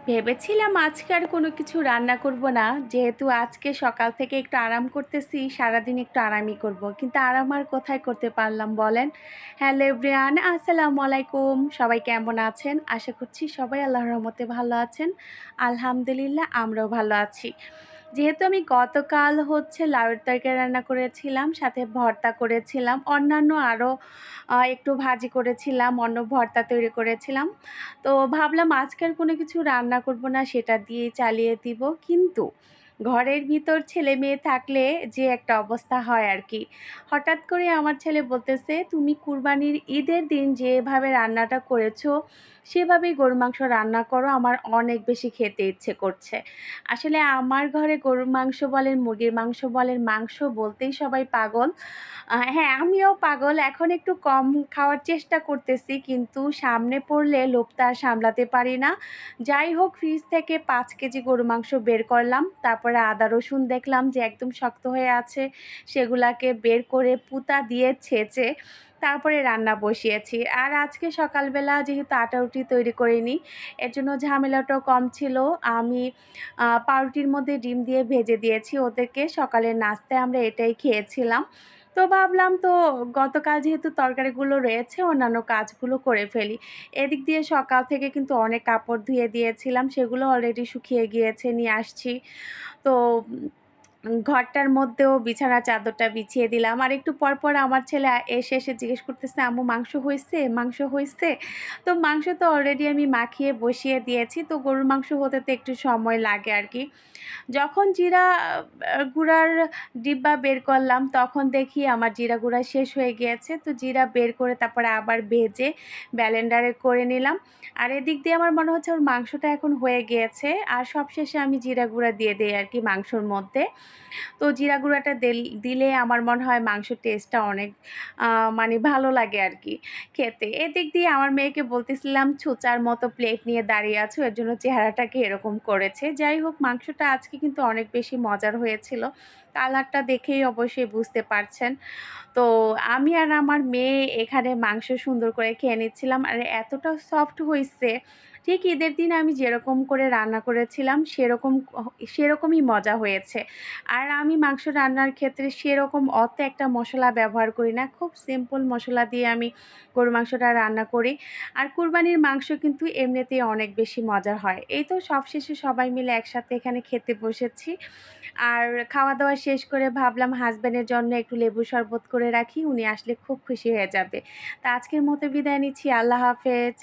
ভেবেছিলাম আজকে আর কোনো কিছু রান্না করব না, যেহেতু আজকে সকাল থেকে একটু আরাম করতেছি, সারাদিন একটু আরামই করব। কিন্তু আরাম আর কোথায় করতে পারলাম বলেন। হ্যালো এভরিওয়ান, আসসালামু আলাইকুম। সবাই কেমন আছেন? আশা করছি সবাই আল্লাহর রহমতে ভালো আছেন। আলহামদুলিল্লাহ, আমরাও ভালো আছি। যেহেতু আমি গতকাল লাউয়ের তরকারি রান্না করেছিলাম, সাথে ভর্তা করেছিলাম, অন্যান্য আরও একটু ভাজি করেছিলাম, অন্য ভর্তা তৈরি করেছিলাম। তো ভাবলাম আজকের কোনো কিছু রান্না করব না, সেটা দিয়েই চালিয়ে দিব। কিন্তু ঘরের ভিতর ছেলে মেয়ে থাকলে যে একটা অবস্থা হয় আর কি। হঠাৎ করে আমার ছেলে বলতেছে, তুমি কুরবানির ঈদের দিন যেভাবে রান্নাটা করেছো সেভাবেই গরুর মাংস রান্না করো, আমার অনেক বেশি খেতে ইচ্ছে করছে। আসলে আমার ঘরে গরুর মাংস বলেন, মুরগির মাংস বলেন, মাংস বলতেই সবাই পাগল। হ্যাঁ, আমিও পাগল। এখন একটু কম খাওয়ার চেষ্টা করতেছি, কিন্তু সামনে পড়লে লোভটা আর সামলাতে পারি না। যাই হোক, ফ্রিজ থেকে ৫ কেজি গরুর মাংস বের করলাম। তারপরে আদা রসুন দেখলাম যে একদম শক্ত হয়ে আছে, সেগুলাকে বের করে পুঁতা দিয়ে ছেঁচে তারপরে রান্না বসিয়েছি। আর আজকে সকালবেলা যেহেতু আটা রুটি তৈরি করিনি, এর জন্য ঝামেলাটাও কম ছিল। আমি পাউরুটির মধ্যে ডিম দিয়ে ভেজে দিয়েছি ওদেরকে। সকালের নাস্তায় আমরা এটাই খেয়েছিলাম। তো ভাবলাম, তো গতকাল যেহেতু তরকারিগুলো রয়েছে, অন্যান্য কাজগুলো করে ফেলি। এদিক দিয়ে সকাল থেকে কিন্তু অনেক কাপড় ধুয়ে দিয়েছিলাম, সেগুলো অলরেডি শুকিয়ে গিয়েছে, নিয়ে আসছি। তো ঘরটার মধ্যেও বিছানার চাদরটা বিছিয়ে দিলাম। আর একটু পর আমার ছেলে এসে জিজ্ঞেস করতেছে, আম্মু মাংস হইছে? মাংস হইছে? তো মাংস তো অলরেডি আমি মাখিয়ে বসিয়ে দিয়েছি। তো গরুর মাংস হতে তো একটু সময় লাগে আর কি। যখন জিরা গুঁড়ার ডিব্বা বের করলাম, তখন দেখি আমার জিরা গুঁড়া শেষ হয়ে গিয়েছে। তো জিরা বের করে তারপরে আবার ভেজে ব্লেন্ডারে করে নিলাম। আর এদিক দিয়ে আমার মনে হচ্ছে ওর মাংসটা এখন হয়ে গিয়েছে। আর সবশেষে আমি জিরা গুঁড়া দিয়ে দেই আর কি মাংসর মধ্যে। তো জিরা গুঁড়াটা দিলে আমার মনে হয় মাংসের টেস্টটা অনেক মানে ভালো লাগে আর কি খেতে। এদিক দিয়ে আমার মেয়েকে বলতেছিলাম, ছুঁচার মতো প্লেট নিয়ে দাঁড়িয়ে আছো, এর জন্য চেহারাটাকে এরকম করেছে। যাই হোক, মাংসটা আজকে কিন্তু অনেক বেশি মজার হয়েছিল। কালারটা দেখেই অবশ্যই বুঝতে পারছেন। তো আমি আর আমার মেয়ে এখানে মাংস সুন্দর করে খেয়ে নিচ্ছিলাম। আর এতটা সফট হইছে, ঠিক ঈদের দিন আমি যেরকম করে রান্না করেছিলাম সেরকমই মজা হয়েছে। আর আমি মাংস রান্নার ক্ষেত্রে সেরকম অত একটা মশলা ব্যবহার করি না। খুব সিম্পল মশলা দিয়ে আমি গরুর মাংসটা রান্না করি। আর কুরবানির মাংস কিন্তু এমনিতেই অনেক বেশি মজার হয়। এই তো সবশেষে সবাই মিলে একসাথে এখানে খেতে বসেছি। আর খাওয়া-দাওয়া শেষ করে ভাবলাম হাসব্যান্ডের জন্য একটু লেবু শরবত করে রাখি। উনি আসলে খুব খুশি হয়ে যাবে। তা আজকের মতো বিদায় নিচ্ছি। আল্লাহ হাফেজ।